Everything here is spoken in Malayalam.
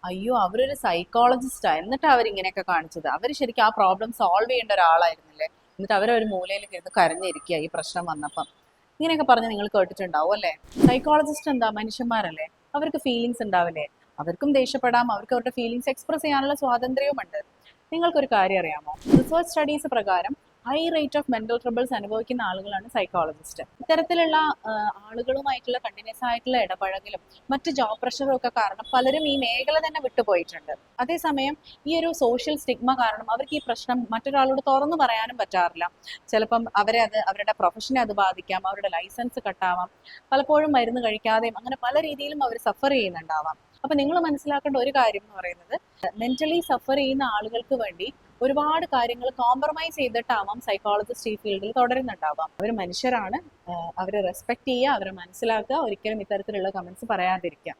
അയ്യോ അവരൊരു സൈക്കോളജിസ്റ്റാ എന്നിട്ട് അവരിങ്ങനെയൊക്കെ കാണിച്ചത്. അവർ ശരിക്കും ആ പ്രോബ്ലം സോൾവ് ചെയ്യേണ്ട ഒരാളായിരുന്നില്ലേ, എന്നിട്ട് അവരൊരു മൂലയിൽ ഇരുന്ന് കരഞ്ഞിരിക്കുക ഈ പ്രശ്നം വന്നപ്പം. ഇങ്ങനെയൊക്കെ പറഞ്ഞ് നിങ്ങൾ കേട്ടിട്ടുണ്ടാവും അല്ലേ? സൈക്കോളജിസ്റ്റ് എന്താ, മനുഷ്യന്മാരല്ലേ, അവർക്ക് ഫീലിങ്സ് ഉണ്ടാവില്ലേ? അവർക്കും ദേഷ്യപ്പെടാം, അവർക്ക് അവരുടെ ഫീലിങ്സ് എക്സ്പ്രസ് ചെയ്യാനുള്ള സ്വാതന്ത്ര്യവുമുണ്ട്. നിങ്ങൾക്കൊരു കാര്യം അറിയാമോ? റിസർച്ച് സ്റ്റഡീസ് പ്രകാരം high rate of mental troubles അനുഭവിക്കുന്ന ആളുകളാണ് സൈക്കോളജിസ്റ്റ്. ഇത്തരത്തിലുള്ള ആളുകളുമായിട്ടുള്ള കണ്ടിന്യൂസ് ആയിട്ടുള്ള ഇടപഴകലും മറ്റ് ജോബ് പ്രഷറും ഒക്കെ കാരണം പലരും ഈ മേഖല തന്നെ വിട്ടുപോയിട്ടുണ്ട്. അതേസമയം ഈ ഒരു സോഷ്യൽ സ്റ്റിഗ്മ കാരണം അവർക്ക് ഈ പ്രശ്നം മറ്റൊരാളോട് തുറന്നു പറയാനും പറ്റാറില്ല. ചിലപ്പം അവരുടെ പ്രൊഫഷനെ അത് ബാധിക്കാം, അവരുടെ ലൈസൻസ് കട്ടാവാം, പലപ്പോഴും മരുന്ന് കഴിക്കാതെയും അങ്ങനെ പല രീതിയിലും അവർ സഫർ ചെയ്യുന്നുണ്ടാവാം. അപ്പൊ നിങ്ങൾ മനസ്സിലാക്കേണ്ട ഒരു കാര്യം എന്ന് പറയുന്നത്, മെന്റലി സഫർ ചെയ്യുന്ന ആളുകൾക്ക് വേണ്ടി ഒരുപാട് കാര്യങ്ങൾ കോംപ്രമൈസ് ചെയ്തിട്ടാവാം സൈക്കോളജിസ്റ്റ് ഈ ഫീൽഡിൽ തുടരുന്നുണ്ടാവാം. അവർ മനുഷ്യരാണ്, അവരെ റെസ്പെക്ട് ചെയ്യുക, അവരെ മനസ്സിലാക്കുക, ഒരിക്കലും ഇത്തരത്തിലുള്ള കമന്റ്സ് പറയാതിരിക്കുക.